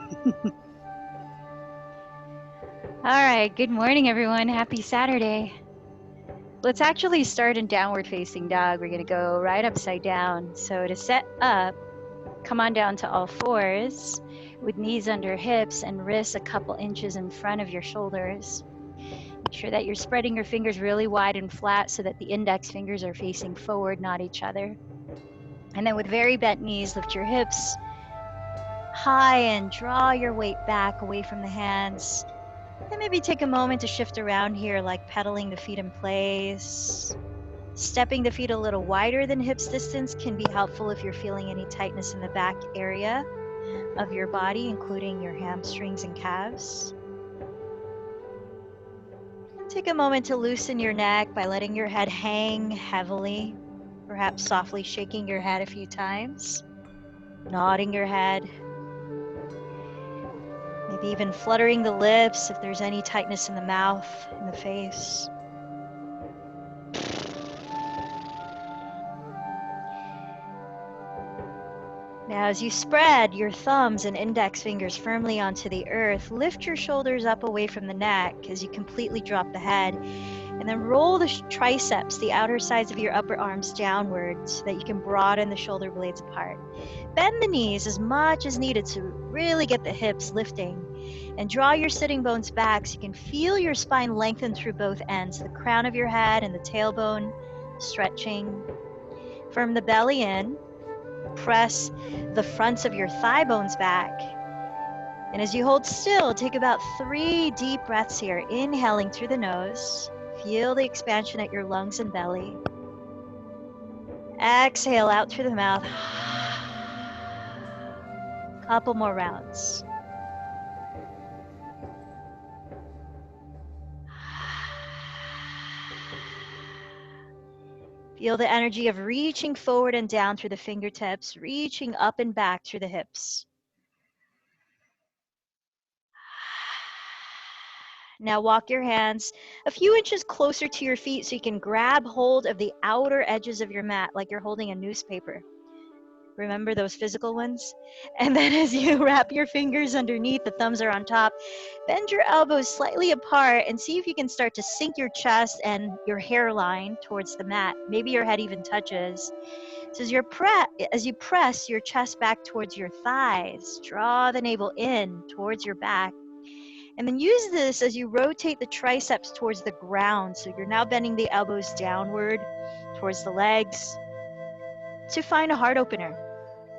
All right, good morning, everyone. Happy Saturday. Let's actually start in downward facing dog. We're going to go right upside down. So to set up, come on down to all fours with knees under hips and wrists a couple inches in front of your shoulders. Make sure that you're spreading your fingers really wide and flat so that the index fingers are facing forward, not each other. And then with very bent knees, lift your hips high and draw your weight back away from the hands. And maybe take a moment to shift around here, like pedaling the feet in place. Stepping the feet a little wider than hips distance can be helpful if you're feeling any tightness in the back area of your body, including your hamstrings and calves. Take a moment to loosen your neck by letting your head hang heavily, perhaps softly shaking your head a few times, nodding your head. Maybe even fluttering the lips if there's any tightness in the mouth, in the face. Now, as you spread your thumbs and index fingers firmly onto the earth, lift your shoulders up away from the neck as you completely drop the head, and then roll the triceps, the outer sides of your upper arms downward so that you can broaden the shoulder blades apart. Bend the knees as much as needed to really get the hips lifting, and draw your sitting bones back so you can feel your spine lengthen through both ends, the crown of your head and the tailbone stretching. Firm the belly in. Press the fronts of your thigh bones back. And as you hold still, take about 3 deep breaths here, inhaling through the nose. Feel the expansion at your lungs and belly. Exhale out through the mouth. Couple more rounds. Feel the energy of reaching forward and down through the fingertips, reaching up and back through the hips. Now walk your hands a few inches closer to your feet so you can grab hold of the outer edges of your mat like you're holding a newspaper. Remember those physical ones? And then as you wrap your fingers underneath, the thumbs are on top, bend your elbows slightly apart and see if you can start to sink your chest and your hairline towards the mat. Maybe your head even touches. So as you press your chest back towards your thighs, draw the navel in towards your back. And then use this as you rotate the triceps towards the ground. So you're now bending the elbows downward towards the legs to find a heart opener,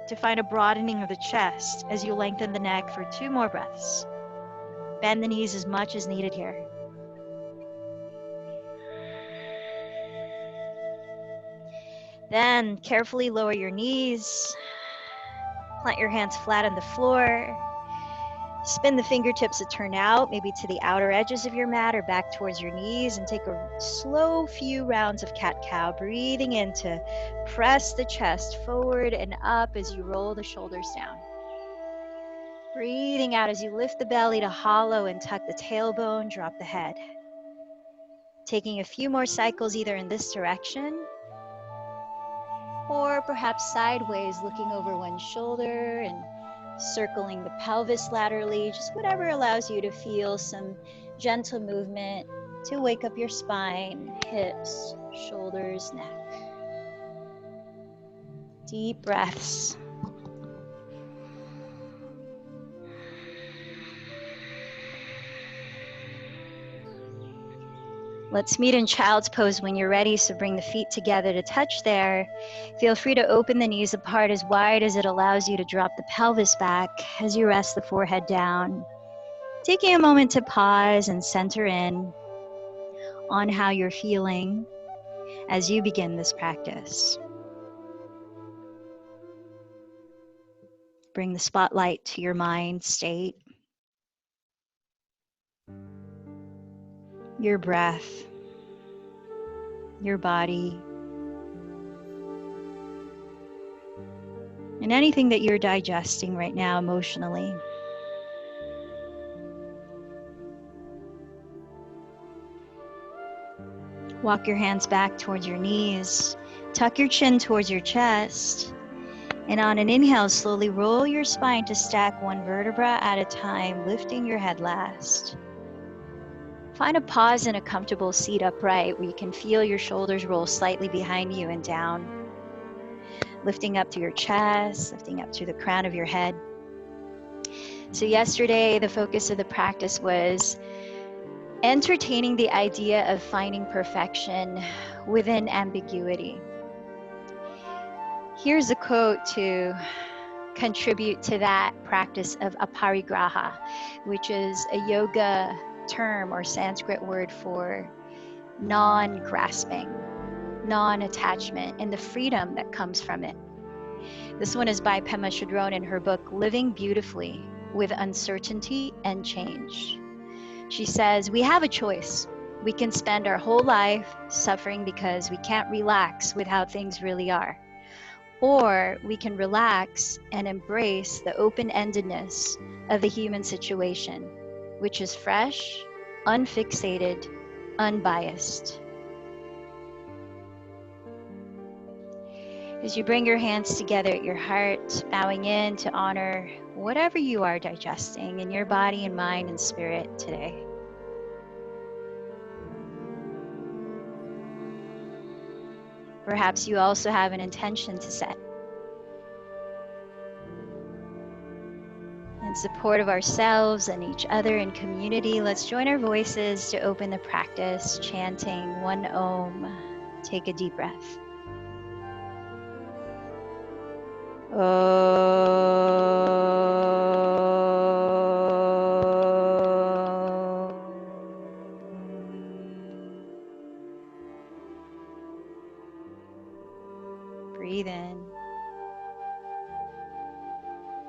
to find a broadening of the chest as you lengthen the neck for 2 more breaths. Bend the knees as much as needed here. Then carefully lower your knees. Plant your hands flat on the floor. Spin the fingertips to turn out, maybe to the outer edges of your mat or back towards your knees, and take a slow few rounds of cat-cow, breathing in to press the chest forward and up as you roll the shoulders down. Breathing out as you lift the belly to hollow and tuck the tailbone, drop the head. Taking a few more cycles either in this direction or perhaps sideways, looking over one shoulder and circling the pelvis laterally, just whatever allows you to feel some gentle movement to wake up your spine, hips, shoulders, neck. Deep breaths. Let's meet in child's pose when you're ready, so bring the feet together to touch there. Feel free to open the knees apart as wide as it allows you to drop the pelvis back as you rest the forehead down. Taking a moment to pause and center in on how you're feeling as you begin this practice. Bring the spotlight to your mind state, your breath, your body, and anything that you're digesting right now emotionally. Walk your hands back towards your knees. Tuck your chin towards your chest. And on an inhale, slowly roll your spine to stack one vertebra at a time, lifting your head last. Find a pause in a comfortable seat upright where you can feel your shoulders roll slightly behind you and down, lifting up to your chest, lifting up to the crown of your head. So yesterday, the focus of the practice was entertaining the idea of finding perfection within ambiguity. Here's a quote to contribute to that practice of aparigraha, which is a yoga term or Sanskrit word for non-grasping, non-attachment, and the freedom that comes from it. This one is by Pema Chodron in her book, Living Beautifully with Uncertainty and Change. She says, we have a choice. We can spend our whole life suffering because we can't relax with how things really are. Or we can relax and embrace the open-endedness of the human situation, which is fresh, unfixated, unbiased. As you bring your hands together at your heart, bowing in to honor whatever you are digesting in your body and mind and spirit today. Perhaps you also have an intention to set. In support of ourselves and each other in community, let's join our voices to open the practice, chanting one Om. Take a deep breath. Breathe in.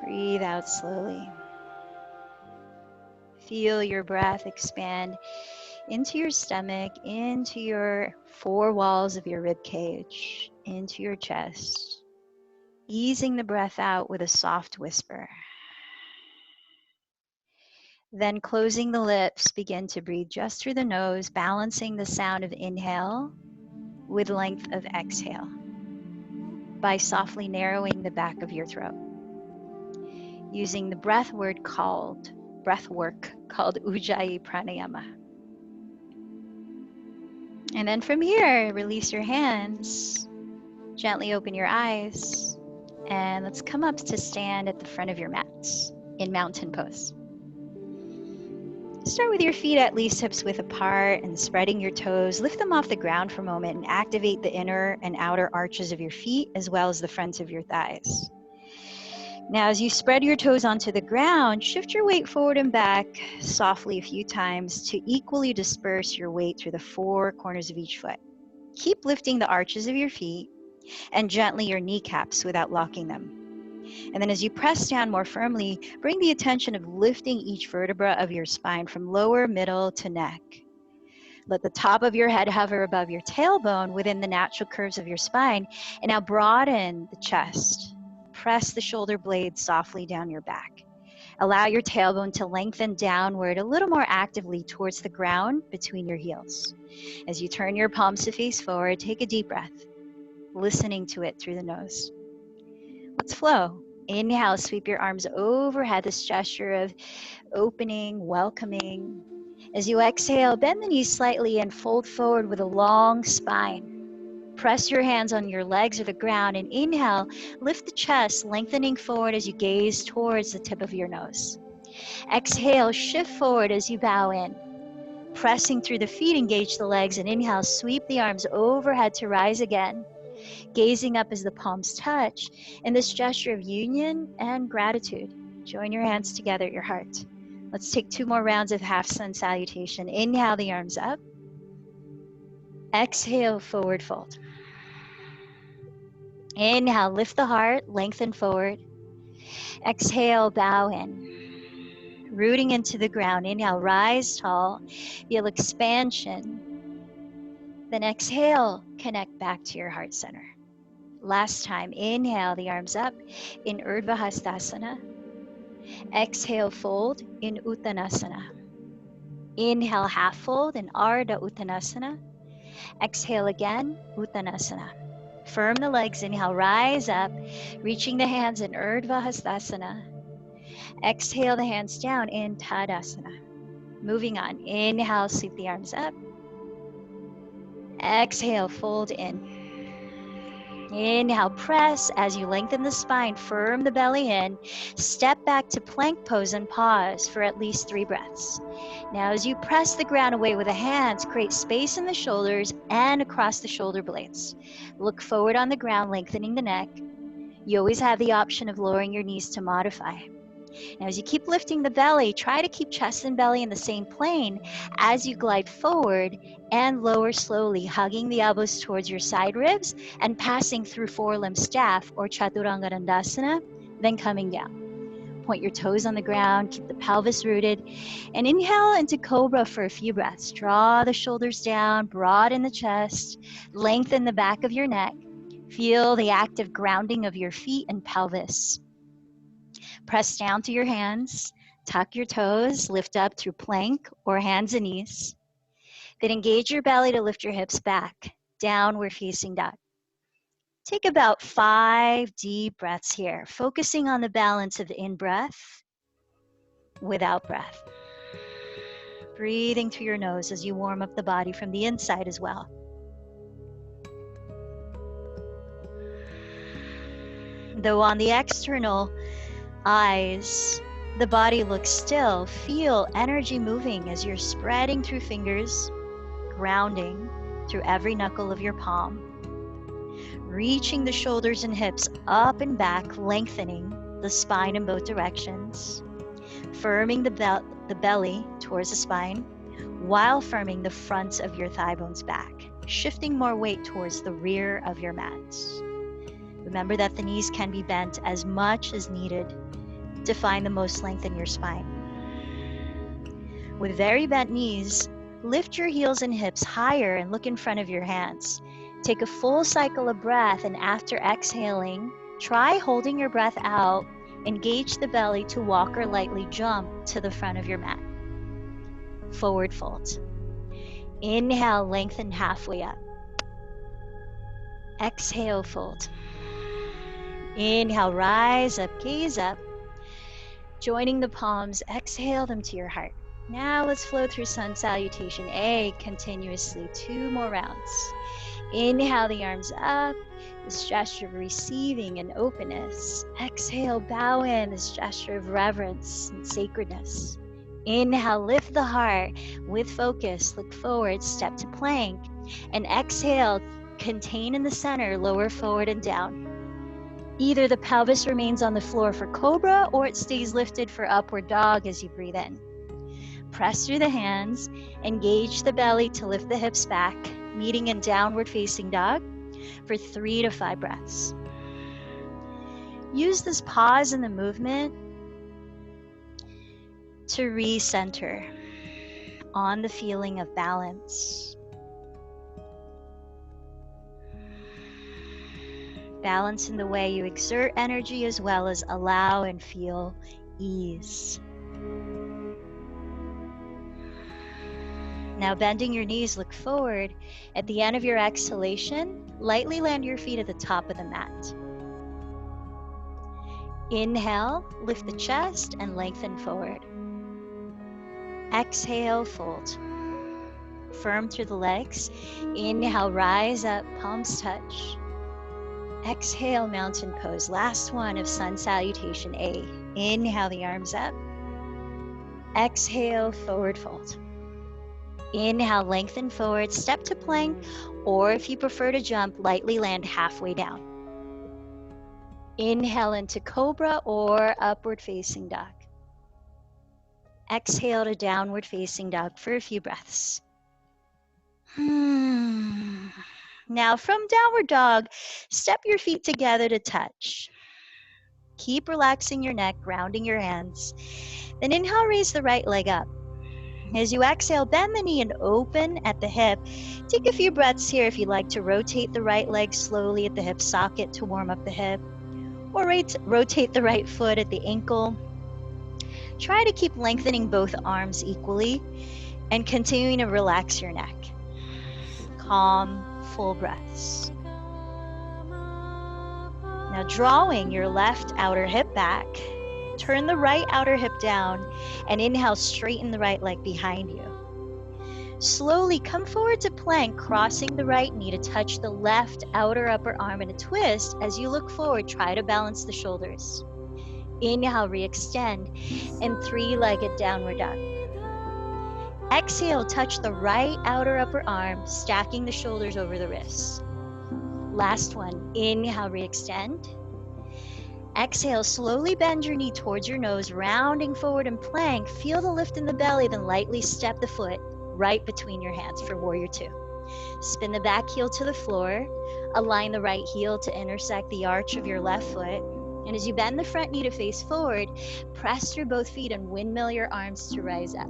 Breathe out slowly. Feel your breath expand into your stomach, into your four walls of your rib cage, into your chest, easing the breath out with a soft whisper. Then closing the lips, begin to breathe just through the nose, balancing the sound of inhale with length of exhale by softly narrowing the back of your throat, using the breath work called Ujjayi Pranayama. And then from here, release your hands, gently open your eyes, and let's come up to stand at the front of your mats in mountain pose. Start with your feet at least hips width apart and spreading your toes. Lift them off the ground for a moment and activate the inner and outer arches of your feet as well as the fronts of your thighs. Now, as you spread your toes onto the ground, shift your weight forward and back softly a few times to equally disperse your weight through the four corners of each foot. Keep lifting the arches of your feet and gently your kneecaps without locking them. And then as you press down more firmly, bring the attention of lifting each vertebra of your spine from lower, middle to neck. Let the top of your head hover above your tailbone within the natural curves of your spine. And now broaden the chest. Press the shoulder blades softly down your back. Allow your tailbone to lengthen downward a little more actively towards the ground between your heels. As you turn your palms to face forward, take a deep breath, listening to it through the nose. Let's flow. Inhale, sweep your arms overhead, this gesture of opening, welcoming. As you exhale, bend the knees slightly and fold forward with a long spine. Press your hands on your legs or the ground and inhale, lift the chest, lengthening forward as you gaze towards the tip of your nose. Exhale, shift forward as you bow in. Pressing through the feet, engage the legs, and inhale, sweep the arms overhead to rise again. Gazing up as the palms touch in this gesture of union and gratitude. Join your hands together at your heart. Let's take 2 more rounds of half sun salutation. Inhale the arms up. Exhale, forward fold. Inhale, lift the heart, lengthen forward. Exhale, bow in. Rooting into the ground. Inhale, rise tall. Feel expansion. Then exhale, connect back to your heart center. Last time, inhale the arms up in Urdhva Hastasana. Exhale, fold in Uttanasana. Inhale, half fold in Ardha Uttanasana. Exhale again, Uttanasana. Firm the legs. Inhale, rise up, reaching the hands in Urdhva Hastasana. Exhale the hands down in Tadasana. Moving on. Inhale, sweep the arms up. Exhale, fold in. Inhale, press as you lengthen the spine, firm the belly in. Step back to plank pose and pause for at least 3 breaths. Now, as you press the ground away with the hands, create space in the shoulders and across the shoulder blades. Look forward on the ground, lengthening the neck. You always have the option of lowering your knees to modify. Now, as you keep lifting the belly, try to keep chest and belly in the same plane as you glide forward and lower slowly, hugging the elbows towards your side ribs and passing through four-limb staff or Chaturanga Dandasana, then coming down. Point your toes on the ground, keep the pelvis rooted, and inhale into Cobra for a few breaths. Draw the shoulders down, broaden the chest, lengthen the back of your neck. Feel the active grounding of your feet and pelvis. Press down to your hands, tuck your toes, lift up through plank or hands and knees. Then engage your belly to lift your hips back, downward facing dog. Take about 5 deep breaths here, focusing on the balance of the in-breath with out-breath. Breathing through your nose as you warm up the body from the inside as well. Though on the external eyes, the body looks still, feel energy moving as you're spreading through fingers, grounding through every knuckle of your palm, reaching the shoulders and hips up and back, lengthening the spine in both directions, firming the belly towards the spine while firming the fronts of your thigh bones back, shifting more weight towards the rear of your mat. Remember that the knees can be bent as much as needed to find the most length in your spine. With very bent knees, lift your heels and hips higher and look in front of your hands. Take a full cycle of breath, and after exhaling, try holding your breath out. Engage the belly to walk or lightly jump to the front of your mat. Forward fold. Inhale, lengthen halfway up. Exhale, fold. Inhale, rise up, gaze up. Joining the palms, exhale them to your heart. Now let's flow through Sun Salutation A continuously, 2 more rounds. Inhale the arms up, this gesture of receiving and openness. Exhale, bow in, this gesture of reverence and sacredness. Inhale, lift the heart with focus, look forward, step to plank. And exhale, contain in the center, lower forward and down. Either the pelvis remains on the floor for Cobra or it stays lifted for Upward Dog as you breathe in. Press through the hands, engage the belly to lift the hips back, meeting in Downward Facing Dog for 3 to 5 breaths. Use this pause in the movement to recenter on the feeling of balance. Balance in the way you exert energy as well as allow and feel ease. Now bending your knees, look forward. At the end of your exhalation, lightly land your feet at the top of the mat. Inhale, lift the chest and lengthen forward. Exhale, fold. Firm through the legs. Inhale, rise up, palms touch. Exhale, mountain pose. Last one of Sun Salutation A. Inhale the arms up. Exhale, forward fold. Inhale, lengthen forward, step to plank, or if you prefer to jump, lightly land halfway down. Inhale into Cobra or Upward Facing Dog. Exhale to Downward Facing Dog for a few breaths. Now from Downward Dog, step your feet together to touch. Keep relaxing your neck, grounding your hands. Then inhale, raise the right leg up. As you exhale, bend the knee and open at the hip. Take a few breaths here if you'd like to rotate the right leg slowly at the hip socket to warm up the hip, or rotate the right foot at the ankle. Try to keep lengthening both arms equally and continuing to relax your neck. Calm, full breaths. Now drawing your left outer hip back, turn the right outer hip down and inhale, straighten the right leg behind you. Slowly come forward to plank, crossing the right knee to touch the left outer upper arm in a twist. As you look forward, try to balance the shoulders. Inhale, re-extend, and three-legged downward dog. Exhale, touch the right outer upper arm, stacking the shoulders over the wrists. Last one, inhale, re-extend. Exhale, slowly bend your knee towards your nose, rounding forward in plank. Feel the lift in the belly, then lightly step the foot right between your hands for warrior two. Spin the back heel to the floor. Align the right heel to intersect the arch of your left foot. And as you bend the front knee to face forward, press through both feet and windmill your arms to rise up.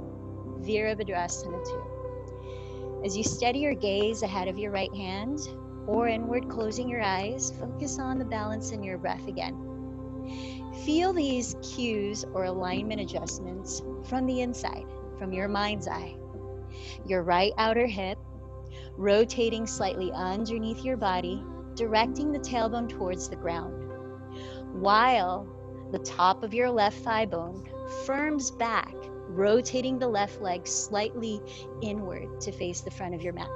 Virabhadrasana 2. As you steady your gaze ahead of your right hand or inward, closing your eyes, focus on the balance in your breath again. Feel these cues or alignment adjustments from the inside, from your mind's eye. Your right outer hip, rotating slightly underneath your body, directing the tailbone towards the ground, while the top of your left thigh bone firms back, rotating the left leg slightly inward to face the front of your mat.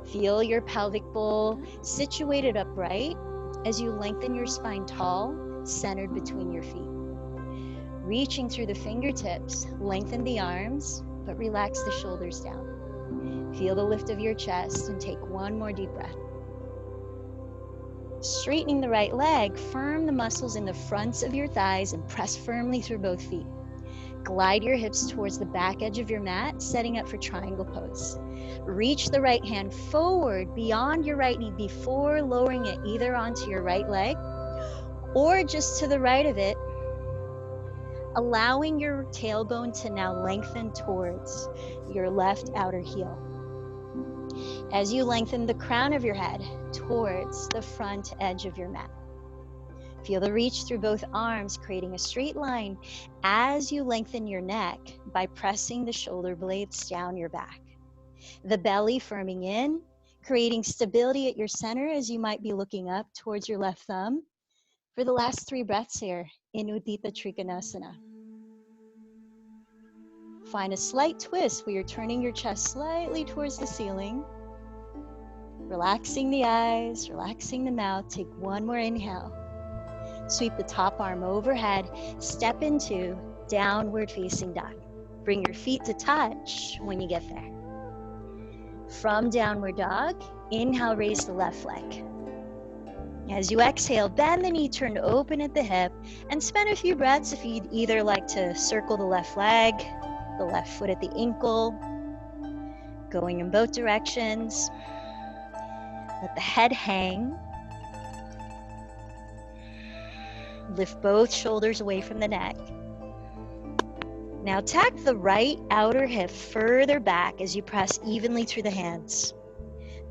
Feel your pelvic bowl situated upright as you lengthen your spine tall, centered between your feet. Reaching through the fingertips, lengthen the arms, but relax the shoulders down. Feel the lift of your chest and take one more deep breath. Straightening the right leg, firm the muscles in the fronts of your thighs and press firmly through both feet. Glide your hips towards the back edge of your mat, setting up for triangle pose. Reach the right hand forward beyond your right knee before lowering it either onto your right leg or just to the right of it, allowing your tailbone to now lengthen towards your left outer heel. As you lengthen the crown of your head towards the front edge of your mat. Feel the reach through both arms, creating a straight line as you lengthen your neck by pressing the shoulder blades down your back. The belly firming in, creating stability at your center as you might be looking up towards your left thumb. For the last 3 breaths here in Uddita Trikonasana. Find a slight twist where you're turning your chest slightly towards the ceiling. Relaxing the eyes, relaxing the mouth. Take one more inhale. Sweep the top arm overhead. Step into downward facing dog. Bring your feet to touch when you get there. From downward dog, inhale, raise the left leg. As you exhale, bend the knee, turn open at the hip, and spend a few breaths if you'd either like to circle the left leg, the left foot at the ankle, going in both directions. Let the head hang. Lift both shoulders away from the neck. Now tack the right outer hip further back as you press evenly through the hands.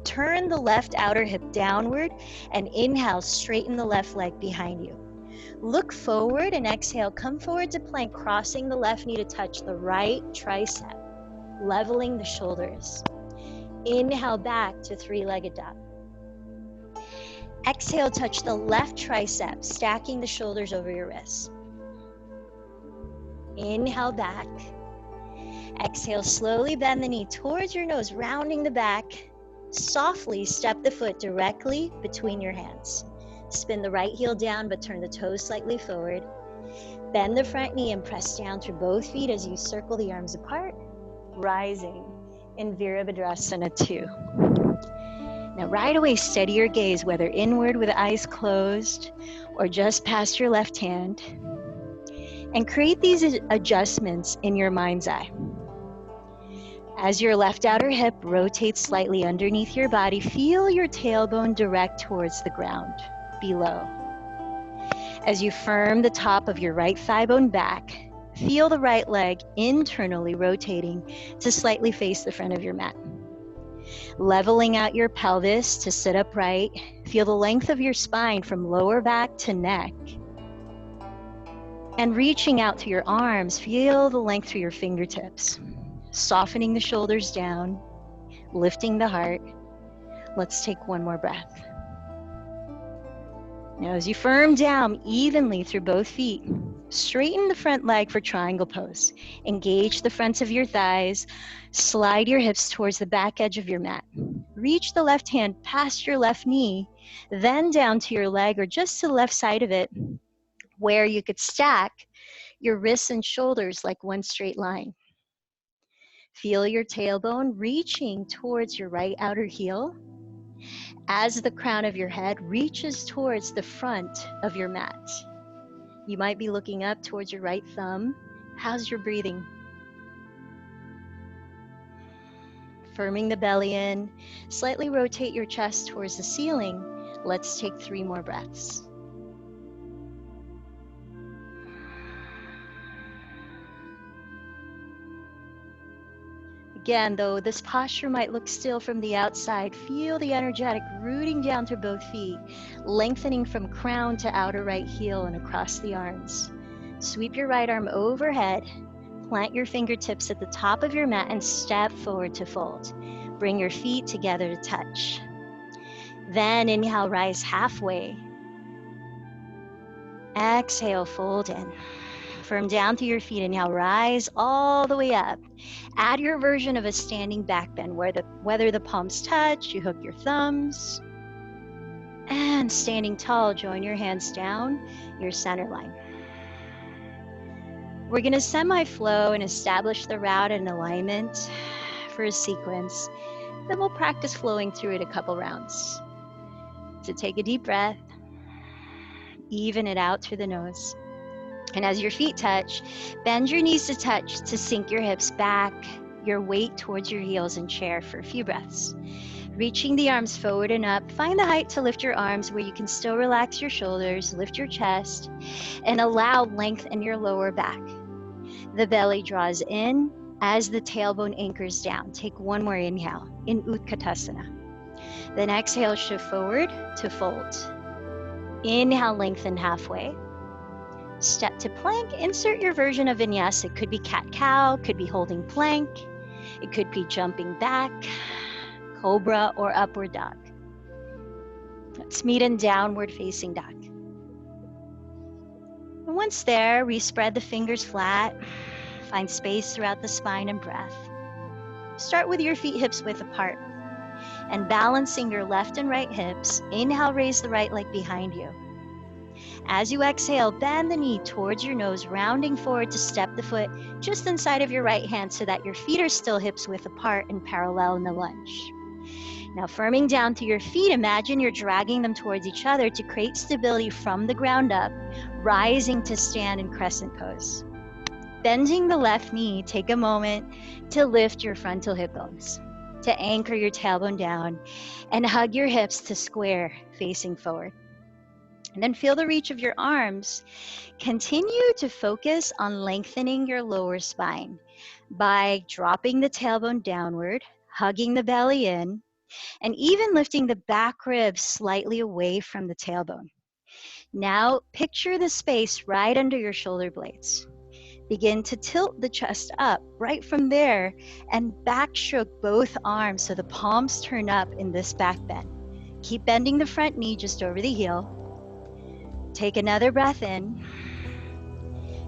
Turn the left outer hip downward and inhale, straighten the left leg behind you. Look forward and exhale, come forward to plank, crossing the left knee to touch the right tricep, leveling the shoulders. Inhale back to three-legged dog. Exhale, touch the left tricep, stacking the shoulders over your wrists. Inhale back. Exhale, slowly bend the knee towards your nose, rounding the back. Softly step the foot directly between your hands. Spin the right heel down, but turn the toes slightly forward. Bend the front knee and press down through both feet as you circle the arms apart, rising in Virabhadrasana 2. Now right away, steady your gaze, whether inward with eyes closed or just past your left hand, and create these adjustments in your mind's eye. As your left outer hip rotates slightly underneath your body, feel your tailbone direct towards the ground below. As you firm the top of your right thigh bone back, feel the right leg internally rotating to slightly face the front of your mat. Leveling out your pelvis to sit upright, feel the length of your spine from lower back to neck. And reaching out to your arms, feel the length through your fingertips. Softening the shoulders down, lifting the heart. Let's take one more breath. Now, as you firm down evenly through both feet, straighten the front leg for triangle pose. Engage the fronts of your thighs. Slide your hips towards the back edge of your mat. Reach the left hand past your left knee, then down to your leg or just to the left side of it, where you could stack your wrists and shoulders like one straight line. Feel your tailbone reaching towards your right outer heel as the crown of your head reaches towards the front of your mat. You might be looking up towards your right thumb. How's your breathing? Firming the belly in, slightly rotate your chest towards the ceiling. Let's take 3 more breaths. Again, though this posture might look still from the outside, feel the energetic rooting down through both feet, lengthening from crown to outer right heel and across the arms. Sweep your right arm overhead, plant your fingertips at the top of your mat and step forward to fold. Bring your feet together to touch. Then inhale, rise halfway. Exhale, fold in. Firm down through your feet. Inhale, rise all the way up. Add your version of a standing back bend, whether the palms touch, you hook your thumbs. And standing tall, join your hands down your center line. We're going to semi-flow and establish the route and alignment for a sequence. Then we'll practice flowing through it a couple rounds. So take a deep breath. Even it out through the nose. And as your feet touch, bend your knees to touch to sink your hips back, your weight towards your heels and chair for a few breaths. Reaching the arms forward and up, find the height to lift your arms where you can still relax your shoulders, lift your chest, and allow length in your lower back. The belly draws in as the tailbone anchors down. Take 1 more inhale in Utkatasana. Then exhale, shift forward to fold. Inhale, lengthen halfway. Step to plank, insert your version of vinyasa. It could be cat-cow, could be holding plank, it could be jumping back, cobra, or upward dog. Let's meet in downward facing dog. And once there, we spread the fingers flat, find space throughout the spine and breath. Start with your feet hips width apart and balancing your left and right hips. Inhale, raise the right leg behind you. As you exhale, bend the knee towards your nose, rounding forward to step the foot just inside of your right hand so that your feet are still hips width apart and parallel in the lunge. Now, firming down through your feet, imagine you're dragging them towards each other to create stability from the ground up, rising to stand in crescent pose. Bending the left knee, take a moment to lift your frontal hip bones, to anchor your tailbone down, and hug your hips to square, facing forward. And then feel the reach of your arms. Continue to focus on lengthening your lower spine by dropping the tailbone downward, hugging the belly in, and even lifting the back ribs slightly away from the tailbone. Now picture the space right under your shoulder blades. Begin to tilt the chest up right from there and backstroke both arms so the palms turn up in this back bend. Keep bending the front knee just over the heel. Take another breath in.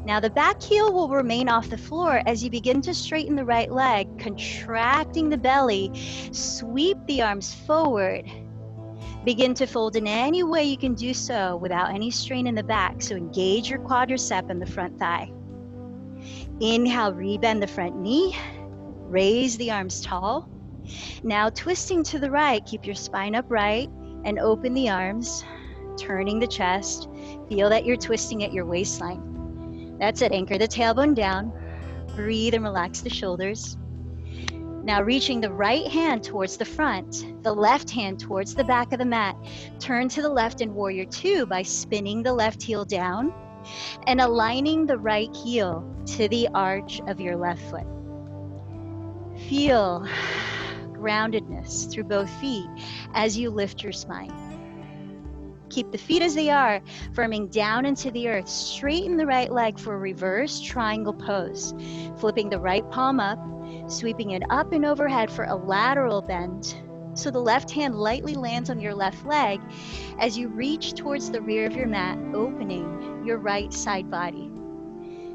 Now the back heel will remain off the floor as you begin to straighten the right leg, contracting the belly. Sweep the arms forward. Begin to fold in any way you can do so without any strain in the back. So engage your quadricep and the front thigh. Inhale, rebend the front knee. Raise the arms tall. Now twisting to the right, keep your spine upright and open the arms, turning the chest. Feel that you're twisting at your waistline. That's it. Anchor the tailbone down. Breathe and relax the shoulders. Now reaching the right hand towards the front, the left hand towards the back of the mat. Turn to the left in Warrior Two by spinning the left heel down and aligning the right heel to the arch of your left foot. Feel groundedness through both feet as you lift your spine. Keep the feet as they are, firming down into the earth. Straighten the right leg for a reverse triangle pose. Flipping the right palm up, sweeping it up and overhead for a lateral bend. So the left hand lightly lands on your left leg as you reach towards the rear of your mat, opening your right side body.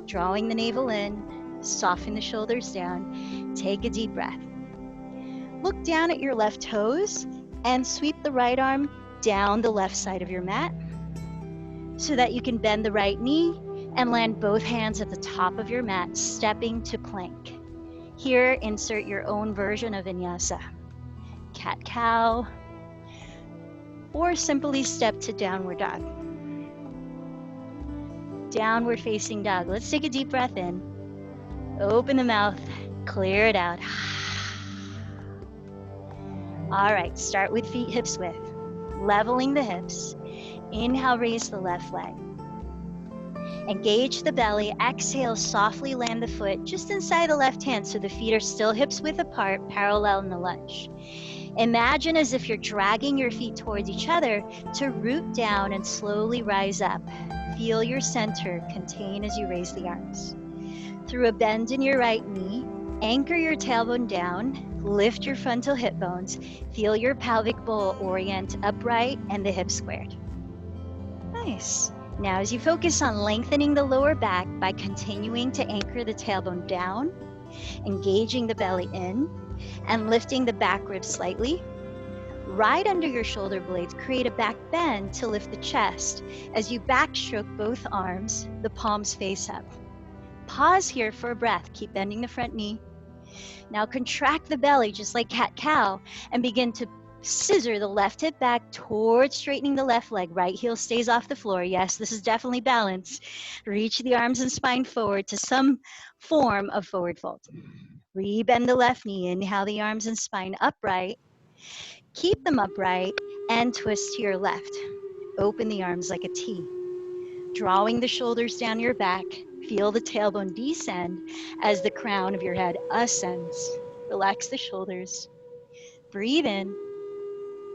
Drawing the navel in, soften the shoulders down, take a deep breath. Look down at your left toes and sweep the right arm down the left side of your mat so that you can bend the right knee and land both hands at the top of your mat, stepping to plank. Here, insert your own version of vinyasa. Cat-cow, or simply step to downward dog. Downward facing dog. Let's take a deep breath in. Open the mouth, clear it out. All right, start with feet hips width. Leveling the hips. Inhale, raise the left leg. Engage the belly. Exhale, softly land the foot just inside the left hand so the feet are still hips width apart, parallel in the lunge. Imagine as if you're dragging your feet towards each other to root down and slowly rise up. Feel your center contain as you raise the arms. Through a bend in your right knee, anchor your tailbone down, lift your frontal hip bones, feel your pelvic bowl orient upright and the hips squared. Nice. Now as you focus on lengthening the lower back by continuing to anchor the tailbone down, engaging the belly in, and lifting the back ribs slightly, right under your shoulder blades, create a back bend to lift the chest. As you backstroke both arms, the palms face up. Pause here for a breath. Keep bending the front knee. Now contract the belly just like cat-cow and begin to scissor the left hip back towards straightening the left leg. Right heel stays off the floor. Yes, this is definitely balance. Reach the arms and spine forward to some form of forward fold. Rebend the left knee. Inhale the arms and spine upright. Keep them upright and twist to your left. Open the arms like a T. Drawing the shoulders down your back, feel the tailbone descend as the crown of your head ascends. Relax the shoulders. Breathe in.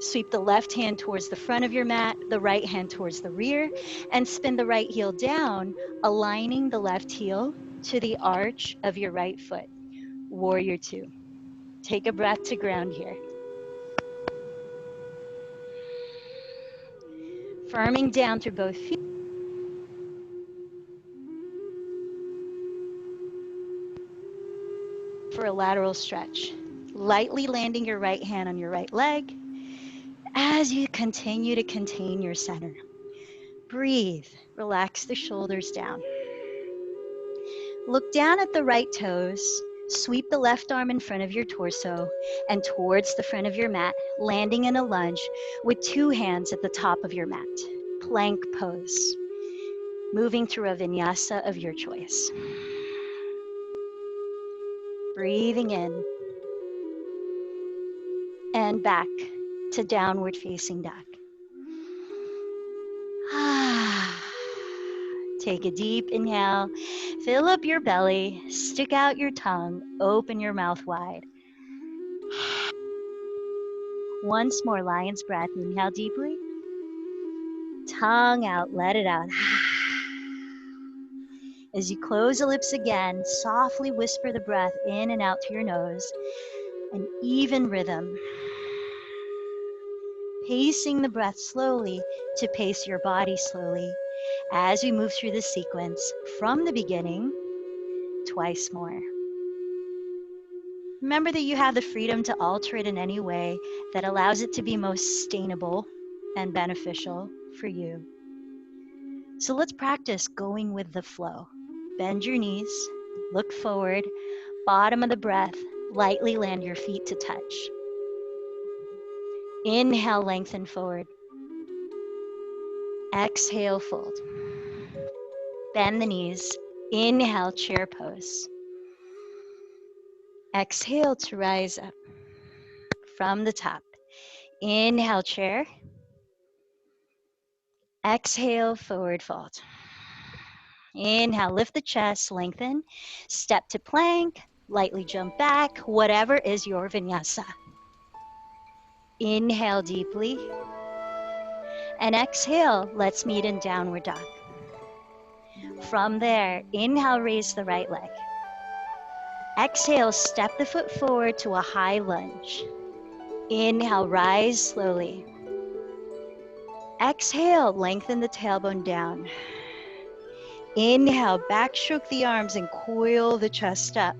Sweep the left hand towards the front of your mat, the right hand towards the rear, and spin the right heel down, aligning the left heel to the arch of your right foot. Warrior two. Take a breath to ground here. Firming down through both feet. For a lateral stretch. Lightly landing your right hand on your right leg as you continue to contain your center. Breathe. Relax the shoulders down. Look down at the right toes. Sweep the left arm in front of your torso and towards the front of your mat, landing in a lunge with two hands at the top of your mat. Plank pose. Moving through a vinyasa of your choice. Breathing in and back to downward facing dog. Take a deep inhale, fill up your belly, stick out your tongue, open your mouth wide. Once more, lion's breath. Inhale deeply, tongue out, let it out. As you close the lips again, softly whisper the breath in and out through your nose, an even rhythm. Pacing the breath slowly to pace your body slowly as we move through the sequence from the beginning twice more. Remember that you have the freedom to alter it in any way that allows it to be most sustainable and beneficial for you. So let's practice going with the flow. Bend your knees, look forward, bottom of the breath, lightly land your feet to touch. Inhale, lengthen forward. Exhale, fold. Bend the knees. Inhale, chair pose. Exhale to rise up from the top. Inhale, chair. Exhale, forward fold. Inhale, lift the chest, lengthen. Step to plank, lightly jump back, whatever is your vinyasa. Inhale deeply. And exhale, let's meet in downward dog. From there, inhale, raise the right leg. Exhale, step the foot forward to a high lunge. Inhale, rise slowly. Exhale, lengthen the tailbone down. Inhale, backstroke the arms and coil the chest up.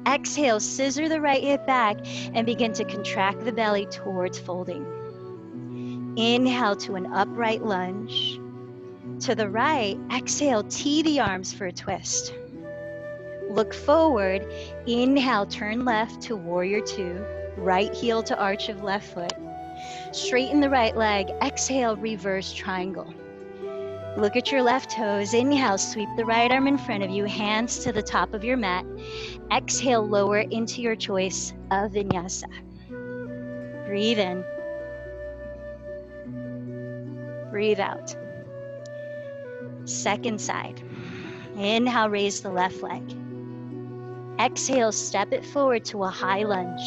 Exhale, scissor the right hip back and begin to contract the belly towards folding. Inhale to an upright lunge. To the right, exhale, tee the arms for a twist. Look forward, inhale, turn left to warrior two, right heel to arch of left foot. Straighten the right leg, exhale, reverse triangle. Look at your left toes, inhale, sweep the right arm in front of you, hands to the top of your mat. Exhale, lower into your choice of vinyasa. Breathe in. Breathe out. Second side. Inhale, raise the left leg. Exhale, step it forward to a high lunge.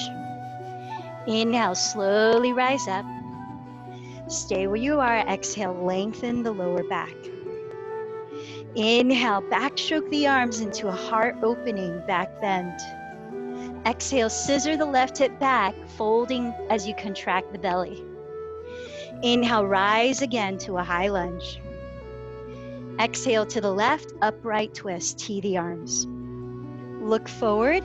Inhale, slowly rise up. Stay where you are. Exhale, lengthen the lower back. Inhale, backstroke the arms into a heart opening back bend. Exhale, scissor the left hip back, folding as you contract the belly. Inhale, rise again to a high lunge. Exhale to the left, upright twist, tee the arms. Look forward,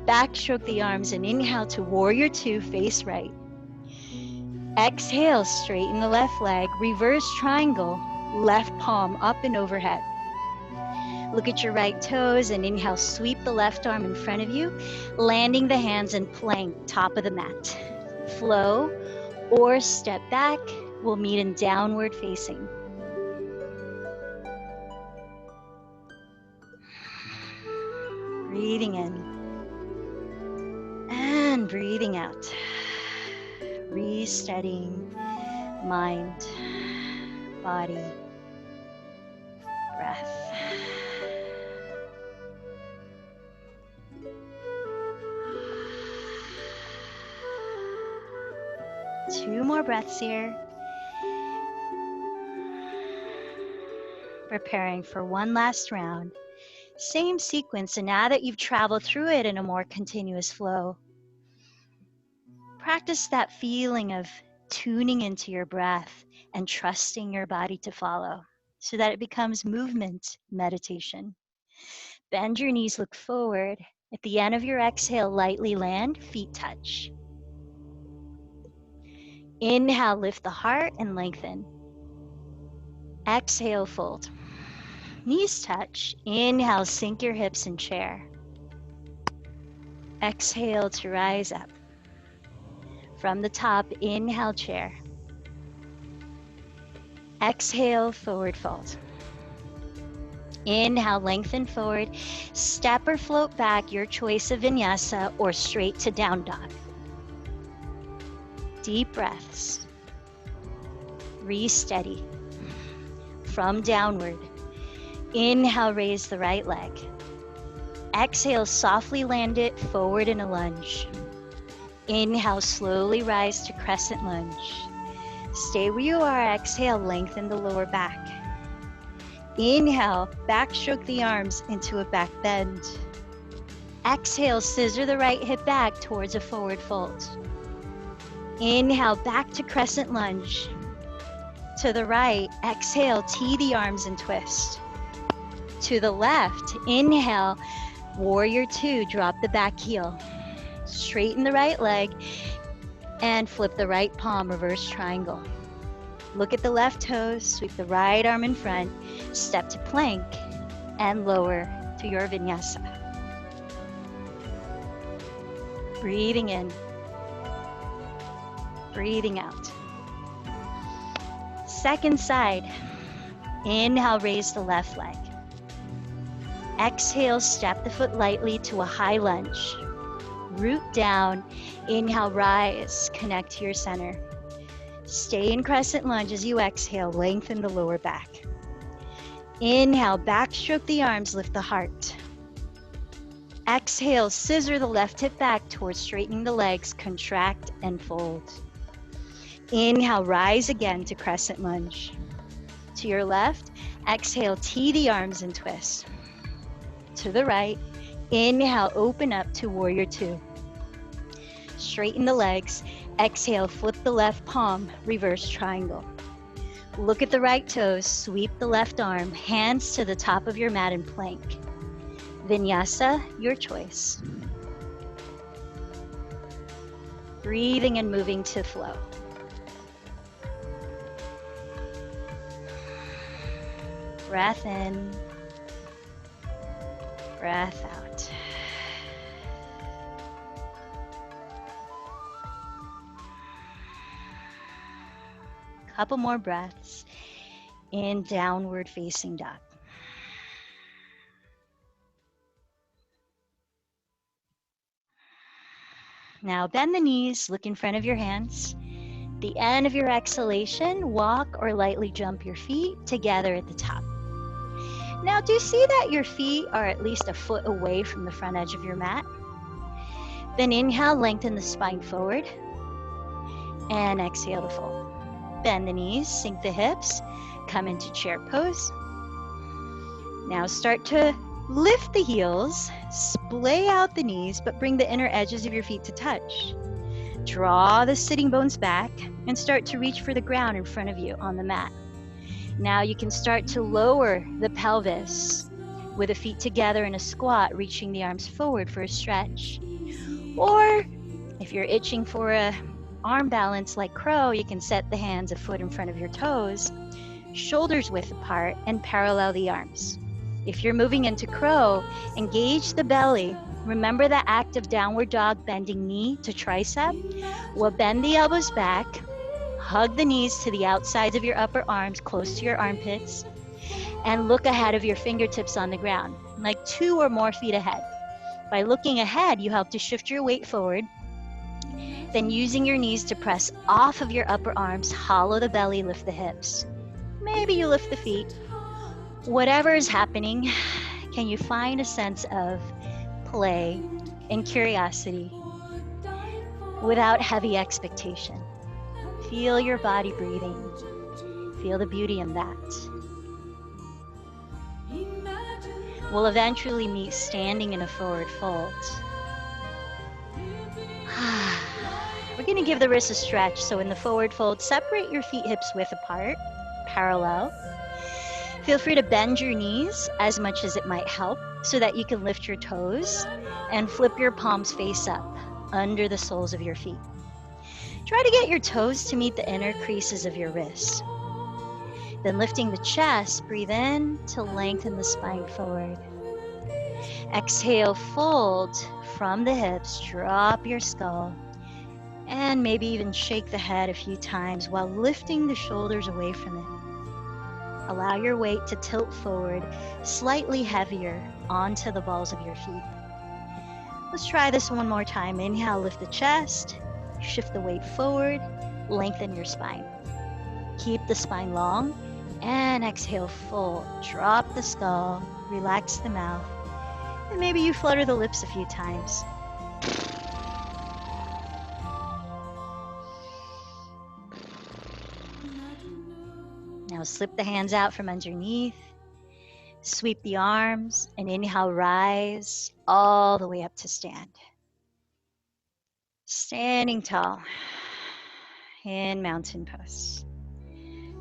backstroke the arms and inhale to warrior two, face right. Exhale, straighten the left leg, reverse triangle, left palm up and overhead. Look at your right toes and inhale, sweep the left arm in front of you, landing the hands in plank, top of the mat. Flow or step back, we'll meet in downward facing. Breathing in and breathing out. Resteadying mind, body, breath. Two more breaths here. Preparing for one last round. Same sequence, and now that you've traveled through it in a more continuous flow, practice that feeling of tuning into your breath and trusting your body to follow so that it becomes movement meditation. Bend your knees, look forward. At the end of your exhale, lightly land, feet touch. Inhale, lift the heart and lengthen. Exhale, fold. Knees touch. Inhale, sink your hips in chair. Exhale to rise up. From the top, inhale, chair. Exhale, forward fold. Inhale, lengthen forward. Step or float back, your choice of vinyasa, or straight to down dog. Deep breaths. Re-steady. From downward, inhale, raise the right leg. Exhale, softly land it forward in a lunge. Inhale, slowly rise to crescent lunge. Stay where you are. Exhale, lengthen the lower back. Inhale, backstroke the arms into a back bend. Exhale, scissor the right hip back towards a forward fold. Inhale, back to crescent lunge. To the right, exhale, tee the arms and twist. To the left, inhale, warrior two, drop the back heel. Straighten the right leg and flip the right palm, reverse triangle. Look at the left toes, sweep the right arm in front, step to plank, and lower to your vinyasa. Breathing in, breathing out. Second side, inhale, raise the left leg. Exhale, step the foot lightly to a high lunge. Root down, inhale, rise, connect to your center. Stay in crescent lunge as you exhale, lengthen the lower back. Inhale, backstroke the arms, lift the heart. Exhale, scissor the left hip back towards straightening the legs, contract and fold. Inhale, rise again to crescent lunge. To your left, exhale, tee the arms and twist. To the right, inhale, open up to warrior two. Straighten the legs. Exhale, flip the left palm, reverse triangle. Look at the right toes, sweep the left arm, hands to the top of your mat in plank. Vinyasa, your choice. Breathing and moving to flow. Breath in, breath out. Couple more breaths in downward facing dog. Now bend the knees, look in front of your hands. The end of your exhalation, walk or lightly jump your feet together at the top. Now do see that your feet are at least a foot away from the front edge of your mat. Then inhale, lengthen the spine forward. And exhale to fold. Bend the knees, sink the hips, come into chair pose. Now start to lift the heels, splay out the knees, but bring the inner edges of your feet to touch. Draw the sitting bones back and start to reach for the ground in front of you on the mat. Now you can start to lower the pelvis with the feet together in a squat, reaching the arms forward for a stretch. Or if you're itching for a arm balance like crow, you can set the hands a foot in front of your toes, shoulders width apart, and parallel the arms. If you're moving into crow, engage the belly. Remember the active downward dog bending knee to tricep? We'll bend the elbows back, hug the knees to the outsides of your upper arms, close to your armpits, and look ahead of your fingertips on the ground, like 2 or more feet ahead. By looking ahead, you help to shift your weight forward. Then using your knees to press off of your upper arms, hollow the belly, lift the hips. Maybe you lift the feet. Whatever is happening, can you find a sense of play and curiosity without heavy expectation? Feel your body breathing. Feel the beauty in that. We'll eventually meet standing in a forward fold. We're going to give the wrists a stretch. So in the forward fold, separate your feet hips width apart, parallel. Feel free to bend your knees as much as it might help so that you can lift your toes and flip your palms face up under the soles of your feet. Try to get your toes to meet the inner creases of your wrists. Then lifting the chest, breathe in to lengthen the spine forward. Exhale, fold from the hips, drop your skull, and maybe even shake the head a few times while lifting the shoulders away from it. Allow your weight to tilt forward, slightly heavier onto the balls of your feet. Let's try this one more time. Inhale, lift the chest, shift the weight forward, lengthen your spine. Keep the spine long, and exhale, fold. Drop the skull, relax the mouth, and maybe you flutter the lips a few times. Now slip the hands out from underneath, sweep the arms, and inhale, rise all the way up to stand. Standing tall in mountain pose.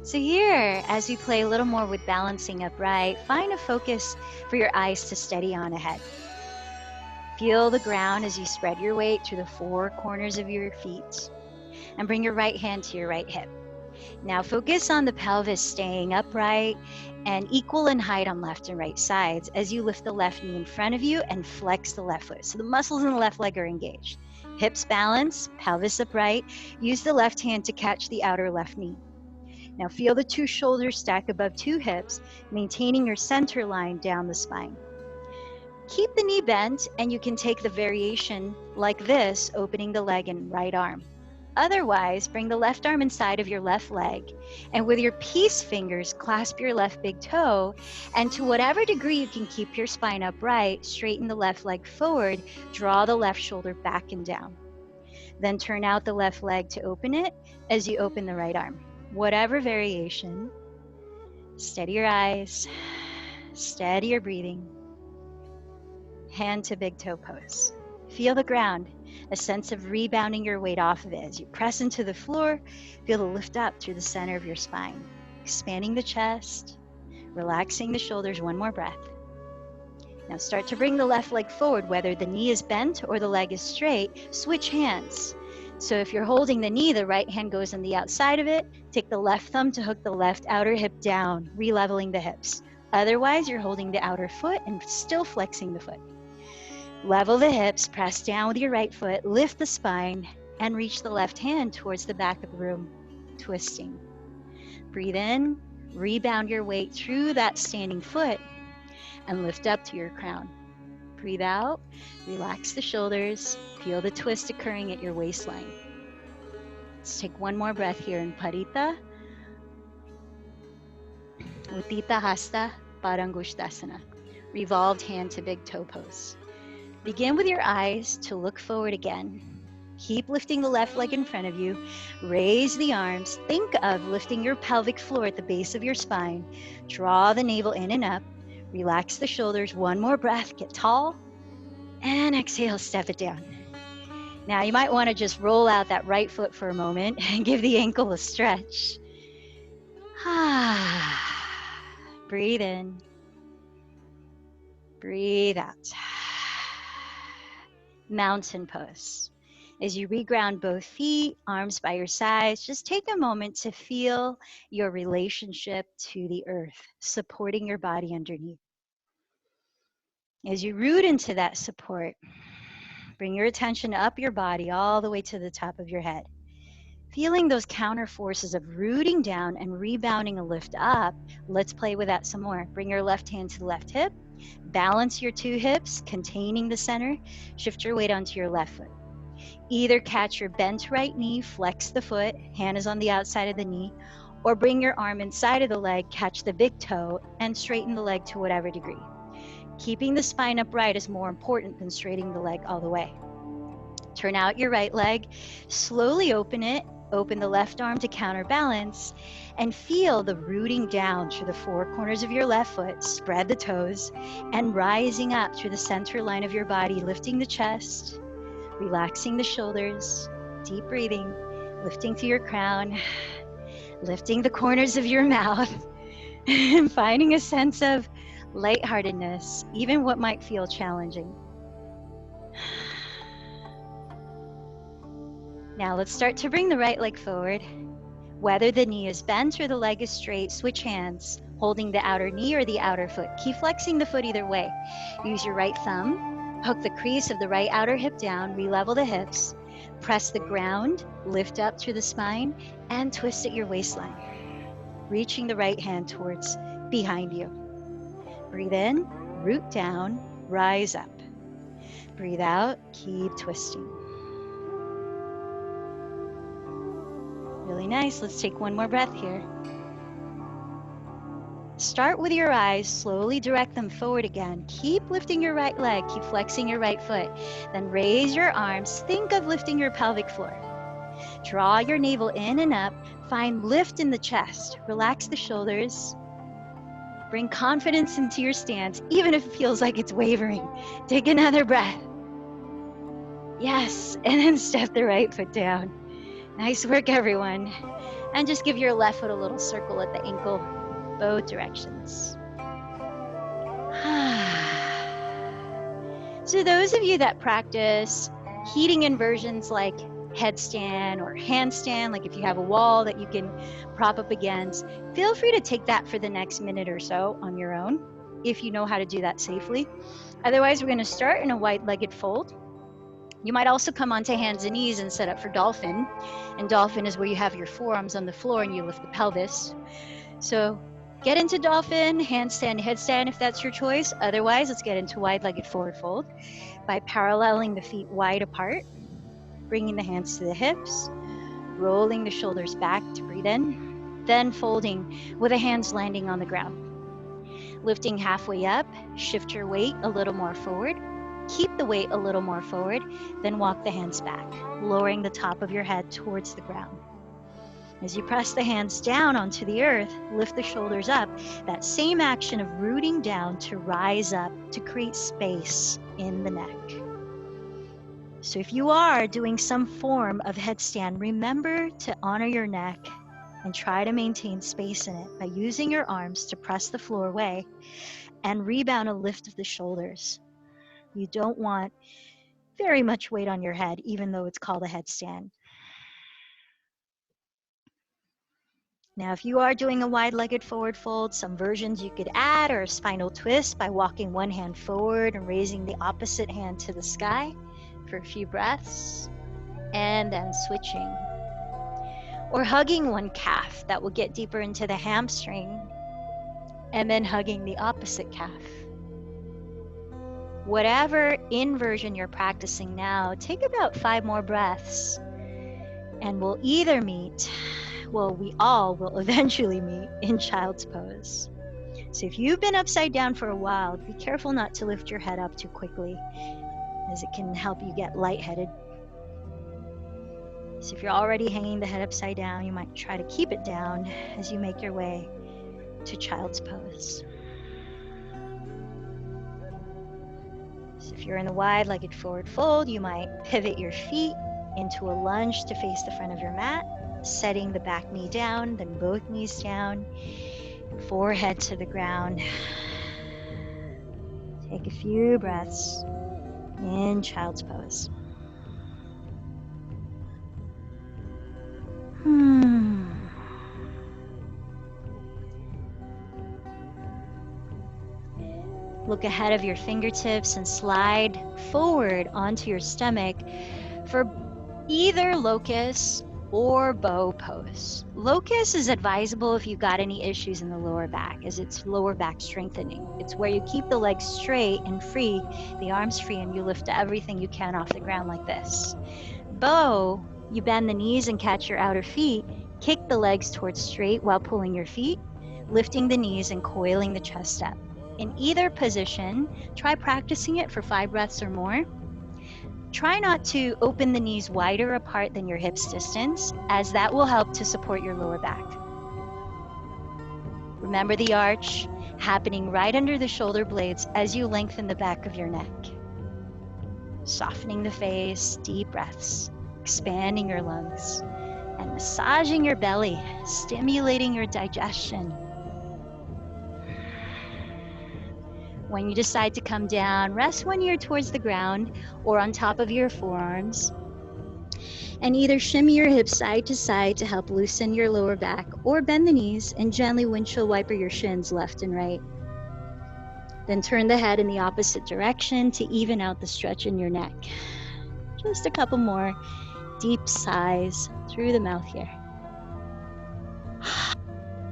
So here, as we play a little more with balancing upright, find a focus for your eyes to steady on ahead. Feel the ground as you spread your weight through the 4 corners of your feet, and bring your right hand to your right hip. Now focus on the pelvis staying upright and equal in height on left and right sides as you lift the left knee in front of you and flex the left foot. So the muscles in the left leg are engaged. Hips balance, pelvis upright. Use the left hand to catch the outer left knee. Now feel the 2 shoulders stack above 2 hips, maintaining your center line down the spine. Keep the knee bent, and you can take the variation like this, opening the leg and right arm. Otherwise, bring the left arm inside of your left leg, and with your peace fingers, clasp your left big toe, and to whatever degree you can keep your spine upright, straighten the left leg forward, draw the left shoulder back and down. Then turn out the left leg to open it as you open the right arm. Whatever variation, steady your eyes, steady your breathing, hand to big toe pose. Feel the ground, a sense of rebounding your weight off of it. As you press into the floor, feel the lift up through the center of your spine, expanding the chest, relaxing the shoulders. One more breath. Now start to bring the left leg forward, whether the knee is bent or the leg is straight. Switch hands. So if you're holding the knee, the right hand goes on the outside of it. Take the left thumb to hook the left outer hip down, re-leveling the hips. Otherwise, you're holding the outer foot and still flexing the foot. Level the hips, press down with your right foot, lift the spine, and reach the left hand towards the back of the room, twisting. Breathe in, rebound your weight through that standing foot, and lift up to your crown. Breathe out, relax the shoulders, feel the twist occurring at your waistline. Let's take one more breath here in Parita, Uttita Hasta, Parangushtasana, revolved hand to big toe pose. Begin with your eyes to look forward again. Keep lifting the left leg in front of you. Raise the arms. Think of lifting your pelvic floor at the base of your spine. Draw the navel in and up. Relax the shoulders. One more breath. Get tall. And exhale, step it down. Now you might want to just roll out that right foot for a moment and give the ankle a stretch. Breathe in. Breathe out. Mountain pose. As you reground both feet, arms by your sides, just take a moment to feel your relationship to the earth, supporting your body underneath. As you root into that support, bring your attention up your body all the way to the top of your head. Feeling those counter forces of rooting down and rebounding a lift up, let's play with that some more. Bring your left hand to the left hip. Balance your two hips, containing the center. Shift your weight onto your left foot. Either catch your bent right knee, flex the foot, hand is on the outside of the knee, or bring your arm inside of the leg, catch the big toe, and straighten the leg to whatever degree. Keeping the spine upright is more important than straightening the leg all the way. Turn out your right leg, slowly open it, open the left arm to counterbalance, and feel the rooting down through the four corners of your left foot, spread the toes, and rising up through the center line of your body, lifting the chest, relaxing the shoulders, deep breathing, lifting through your crown, lifting the corners of your mouth, and finding a sense of lightheartedness, even what might feel challenging. Now let's start to bring the right leg forward. Whether the knee is bent or the leg is straight, switch hands, holding the outer knee or the outer foot. Keep flexing the foot either way. Use your right thumb, hook the crease of the right outer hip down, re-level the hips, press the ground, lift up through the spine, and twist at your waistline, reaching the right hand towards behind you. Breathe in, root down, rise up. Breathe out, keep twisting. Really nice. Let's take one more breath here. Start with your eyes, slowly direct them forward again. Keep lifting your right leg, keep flexing your right foot. Then raise your arms, think of lifting your pelvic floor. Draw your navel in and up, find lift in the chest, relax the shoulders. Bring confidence into your stance, even if it feels like it's wavering. Take another breath. Yes, and then step the right foot down. Nice work, everyone. And just give your left foot a little circle at the ankle, both directions. So those of you that practice heating inversions like headstand or handstand, like if you have a wall that you can prop up against, feel free to take that for the next minute or so on your own, if you know how to do that safely. Otherwise, we're going to start in a wide-legged fold. You might also come onto hands and knees and set up for dolphin. And dolphin is where you have your forearms on the floor and you lift the pelvis. So get into dolphin, handstand, headstand if that's your choice. Otherwise, let's get into wide-legged forward fold by paralleling the feet wide apart, bringing the hands to the hips, rolling the shoulders back to breathe in, then folding with the hands landing on the ground. Lifting halfway up, shift your weight a little more forward. Keep the weight a little more forward, then walk the hands back, lowering the top of your head towards the ground. As you press the hands down onto the earth, lift the shoulders up. That same action of rooting down to rise up to create space in the neck. So if you are doing some form of headstand, remember to honor your neck and try to maintain space in it by using your arms to press the floor away and rebound a lift of the shoulders. You don't want very much weight on your head, even though it's called a headstand. Now, if you are doing a wide-legged forward fold, some versions you could add are a spinal twist by walking one hand forward and raising the opposite hand to the sky for a few breaths, and then switching. Or hugging one calf that will get deeper into the hamstring, and then hugging the opposite calf. Whatever inversion you're practicing now, take about 5 more breaths, and we'll either meet, well, we all will eventually meet in child's pose. So if you've been upside down for a while, be careful not to lift your head up too quickly, as it can help you get lightheaded. So if you're already hanging the head upside down, you might try to keep it down as you make your way to child's pose. So if you're in the wide-legged forward fold, you might pivot your feet into a lunge to face the front of your mat, setting the back knee down, then both knees down, forehead to the ground. Take a few breaths in child's pose. Look ahead of your fingertips and slide forward onto your stomach for either locust or bow pose. Locust is advisable if you've got any issues in the lower back, as it's lower back strengthening. It's where you keep the legs straight and free, the arms free, and you lift everything you can off the ground like this. Bow, you bend the knees and catch your outer feet, kick the legs towards straight while pulling your feet, lifting the knees and coiling the chest up. In either position, try practicing it for 5 breaths or more. Try not to open the knees wider apart than your hips distance, as that will help to support your lower back. Remember the arch happening right under the shoulder blades as you lengthen the back of your neck. Softening the face, deep breaths, expanding your lungs, and massaging your belly, stimulating your digestion. When you decide to come down, rest one ear towards the ground or on top of your forearms, and either shimmy your hips side to side to help loosen your lower back, or bend the knees and gently windshield wiper your shins left and right. Then turn the head in the opposite direction to even out the stretch in your neck. Just a couple more deep sighs through the mouth here.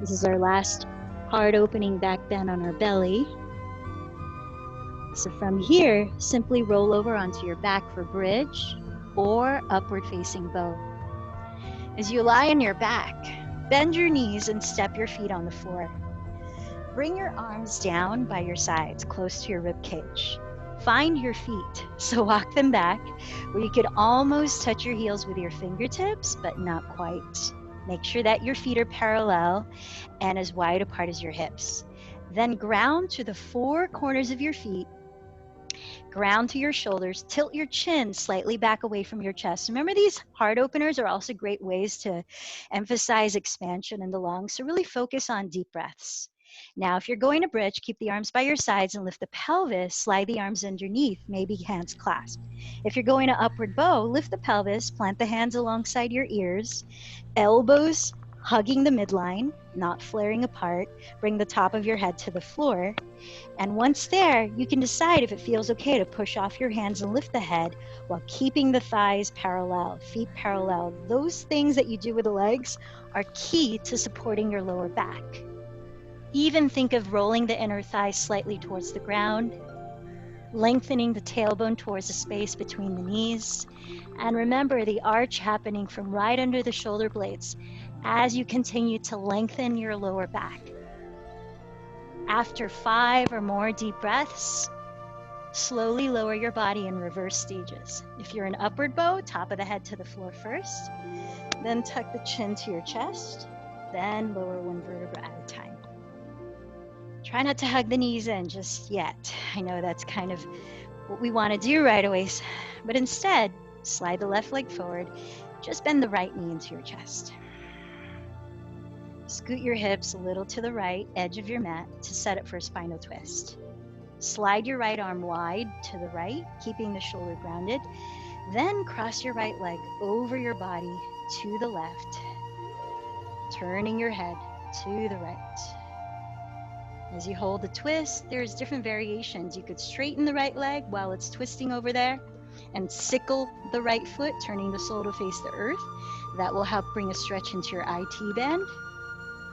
This is our last hard opening back bend on our belly. So from here, simply roll over onto your back for bridge or upward facing bow. As you lie on your back, bend your knees and step your feet on the floor. Bring your arms down by your sides, close to your rib cage. Find your feet, so walk them back, where you could almost touch your heels with your fingertips, but not quite. Make sure that your feet are parallel and as wide apart as your hips. Then ground to the 4 corners of your feet. Ground to your shoulders, tilt your chin slightly back away from your chest. Remember, these heart openers are also great ways to emphasize expansion in the lungs, so really focus on deep breaths. Now, if you're going to bridge, keep the arms by your sides and lift the pelvis, slide the arms underneath, maybe hands clasped. If you're going to upward bow, lift the pelvis, plant the hands alongside your ears, elbows hugging the midline, not flaring apart, bring the top of your head to the floor. And once there, you can decide if it feels okay to push off your hands and lift the head while keeping the thighs parallel, feet parallel. Those things that you do with the legs are key to supporting your lower back. Even think of rolling the inner thighs slightly towards the ground, lengthening the tailbone towards the space between the knees. And remember the arch happening from right under the shoulder blades as you continue to lengthen your lower back. After 5 or more deep breaths, slowly lower your body in reverse stages. If you're an upward bow, top of the head to the floor first, then tuck the chin to your chest, then lower 1 vertebra at a time. Try not to hug the knees in just yet. I know that's kind of what we want to do right away, but instead, Slide the left leg forward. Just bend the right knee into your chest. Scoot your hips a little to the right edge of your mat to set up for a spinal twist. Slide your right arm wide to the right, keeping the shoulder grounded. Then cross your right leg over your body to the left, turning your head to the right. As you hold the twist, there's different variations. You could straighten the right leg while it's twisting over there and sickle the right foot, turning the sole to face the earth. That will help bring a stretch into your IT band.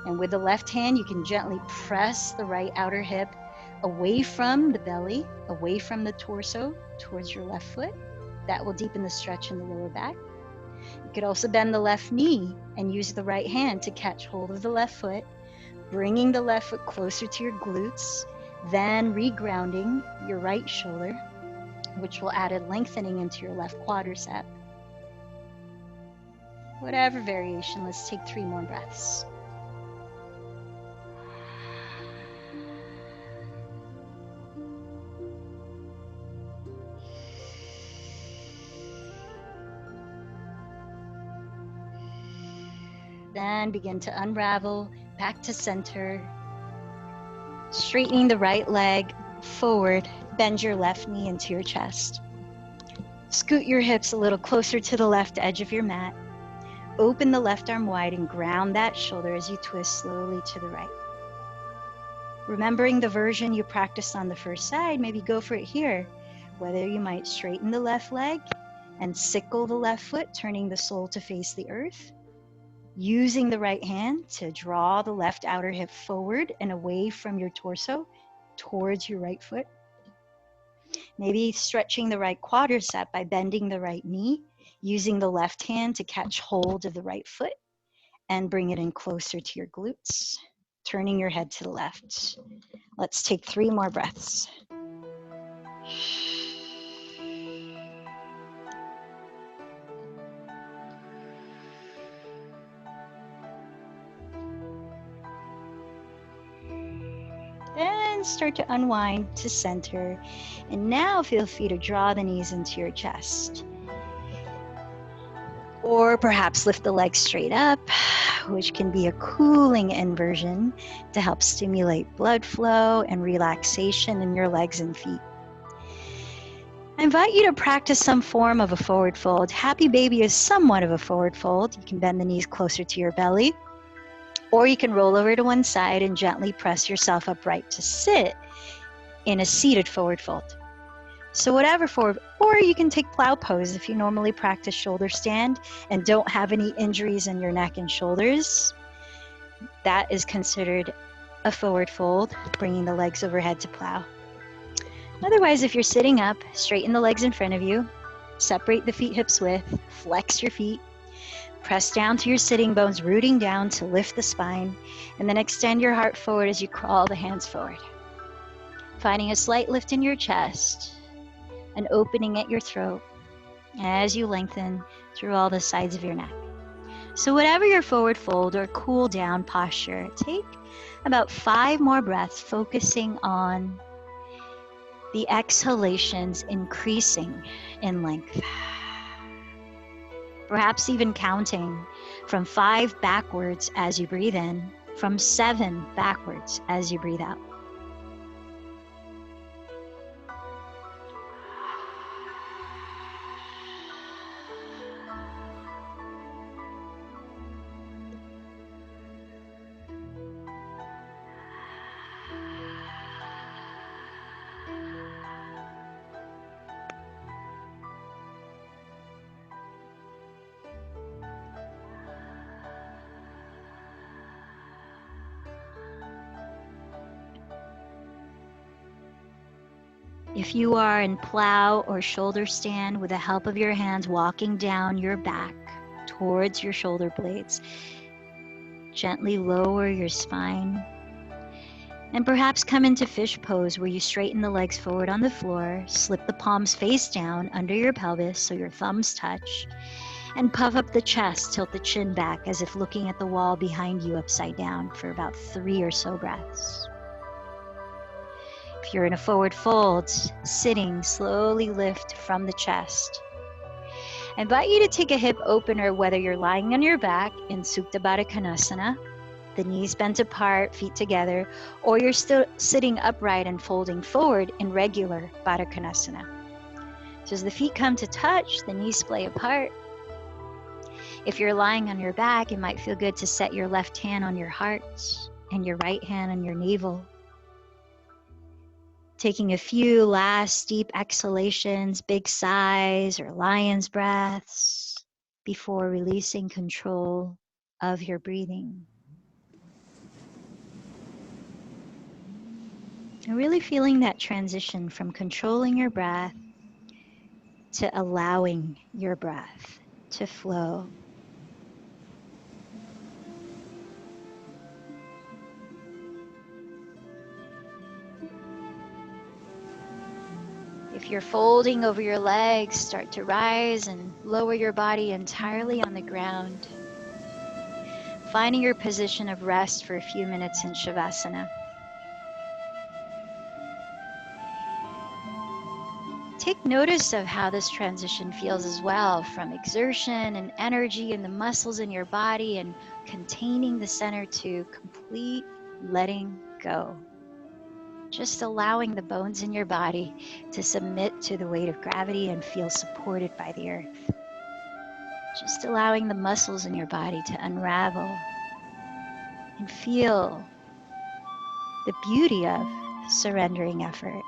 And with the left hand, you can gently press the right outer hip away from the belly, away from the torso, towards your left foot. That will deepen the stretch in the lower back. You could also bend the left knee and use the right hand to catch hold of the left foot, bringing the left foot closer to your glutes, then regrounding your right shoulder, which will add a lengthening into your left quadricep. Whatever variation, let's take 3 more breaths. Then begin to unravel back to center, straightening the right leg forward, bend your left knee into your chest. Scoot your hips a little closer to the left edge of your mat. Open the left arm wide and ground that shoulder as you twist slowly to the right. Remembering the version you practiced on the first side, maybe go for it here. Whether you might straighten the left leg and sickle the left foot, turning the sole to face the earth. Using the right hand to draw the left outer hip forward and away from your torso towards your right foot. Maybe stretching the right quadricep by bending the right knee, using the left hand to catch hold of the right foot and bring it in closer to your glutes, turning your head to the left. Let's take 3 more breaths. Then start to unwind to center. And now feel free to draw the knees into your chest. Or perhaps lift the legs straight up, which can be a cooling inversion to help stimulate blood flow and relaxation in your legs and feet. I invite you to practice some form of a forward fold. Happy Baby is somewhat of a forward fold. You can bend the knees closer to your belly, or you can roll over to one side and gently press yourself upright to sit in a seated forward fold. So whatever forward, or you can take plow pose if you normally practice shoulder stand and don't have any injuries in your neck and shoulders. That is considered a forward fold, bringing the legs overhead to plow. Otherwise, if you're sitting up, straighten the legs in front of you, separate the feet hips width, flex your feet, press down to your sitting bones, rooting down to lift the spine, and then extend your heart forward as you crawl the hands forward. Finding a slight lift in your chest, an opening at your throat as you lengthen through all the sides of your neck. So whatever your forward fold or cool down posture, take about 5 more breaths, focusing on the exhalations increasing in length. Perhaps even counting from 5 backwards as you breathe in, from 7 backwards as you breathe out. If you are in plow or shoulder stand with the help of your hands walking down your back towards your shoulder blades, gently lower your spine and perhaps come into fish pose where you straighten the legs forward on the floor, slip the palms face down under your pelvis so your thumbs touch, and puff up the chest, tilt the chin back as if looking at the wall behind you upside down for about 3 or so breaths. If you're in a forward fold, sitting, slowly lift from the chest. I invite you to take a hip opener, whether you're lying on your back in Supta Baddha Konasana, the knees bent apart, feet together, or you're still sitting upright and folding forward in regular Baddha Konasana. So as the feet come to touch, the knees splay apart. If you're lying on your back, it might feel good to set your left hand on your heart and your right hand on your navel. Taking a few last deep exhalations, big sighs or lion's breaths before releasing control of your breathing. And really feeling that transition from controlling your breath to allowing your breath to flow. If you're folding over your legs, start to rise and lower your body entirely on the ground. Finding your position of rest for a few minutes in Shavasana. Take notice of how this transition feels as well, from exertion and energy in the muscles in your body and containing the center to complete letting go. Just allowing the bones in your body to submit to the weight of gravity and feel supported by the earth. Just allowing the muscles in your body to unravel and feel the beauty of surrendering effort.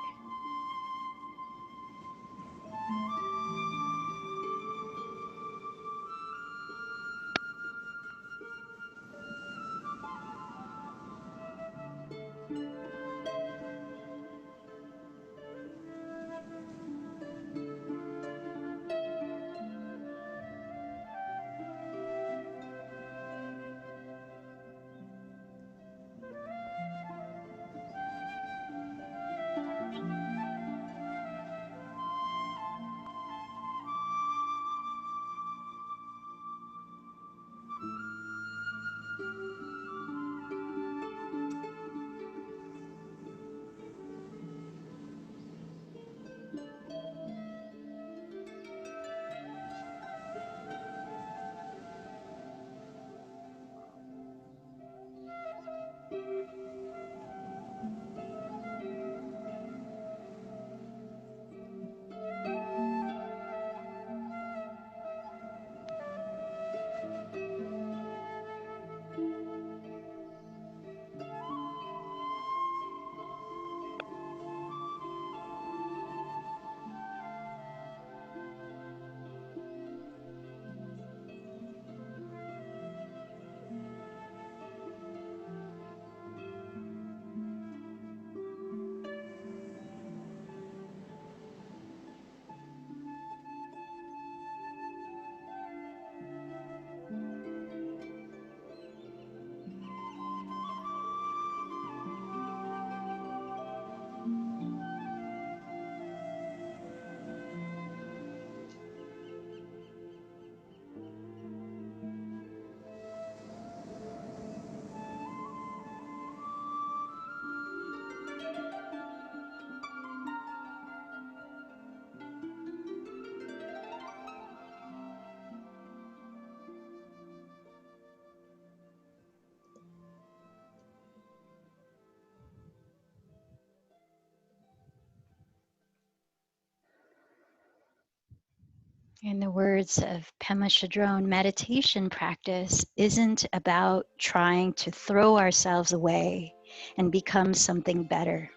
In the words of Pema Chodron, meditation practice isn't about trying to throw ourselves away and become something better.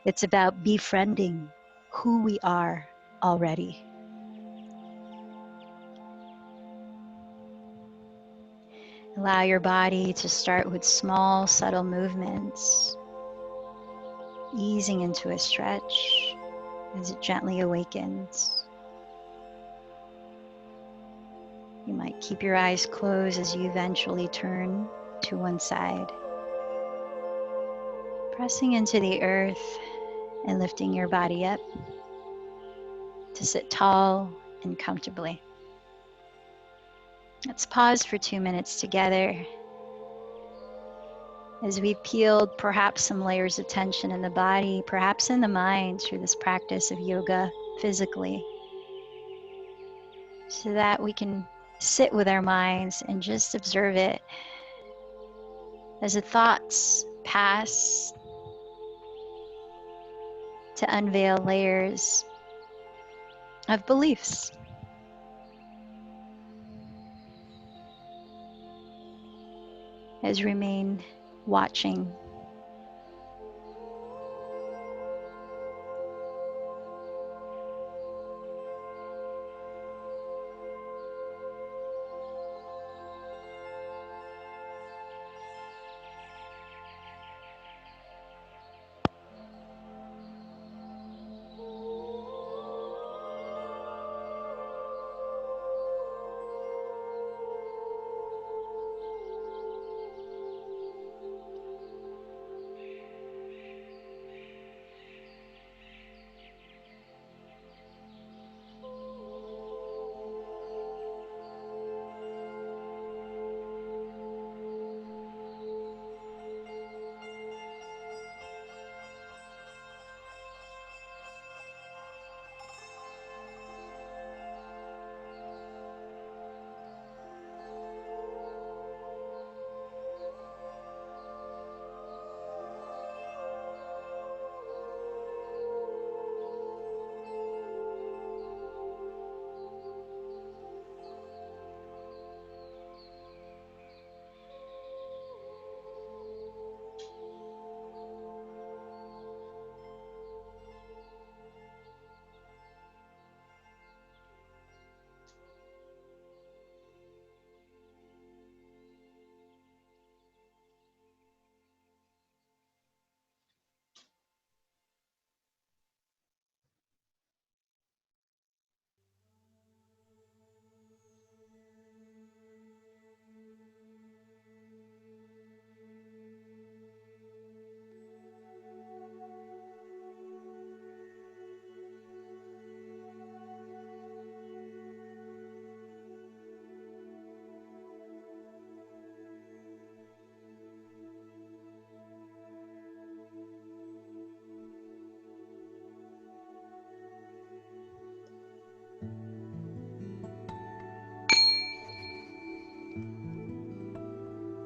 It's about befriending who we are already. Allow your body to start with small, subtle movements, easing into a stretch as it gently awakens. You might keep your eyes closed as you eventually turn to one side. Pressing into the earth and lifting your body up to sit tall and comfortably. Let's pause for 2 minutes together as we've peeled perhaps some layers of tension in the body, perhaps in the mind through this practice of yoga physically. so that we can sit with our minds and just observe it as the thoughts pass to unveil layers of beliefs. As remain watching.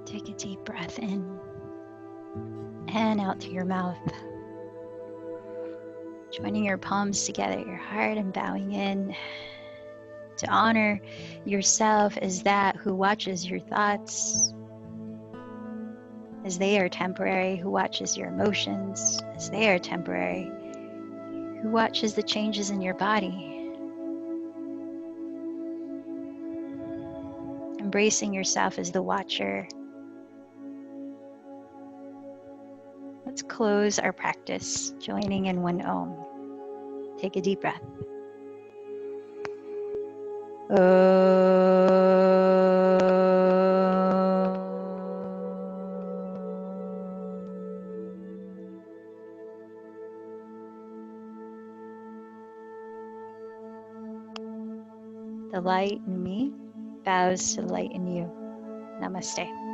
Take a deep breath in and out through your mouth. Joining your palms together, your heart, and bowing in to honor yourself as that who watches your thoughts as they are temporary, who watches your emotions as they are temporary, who watches the changes in your body. Embracing yourself as the watcher. Let's close our practice, joining in one Om. Take a deep breath. The light in me bows to the light in you. Namaste.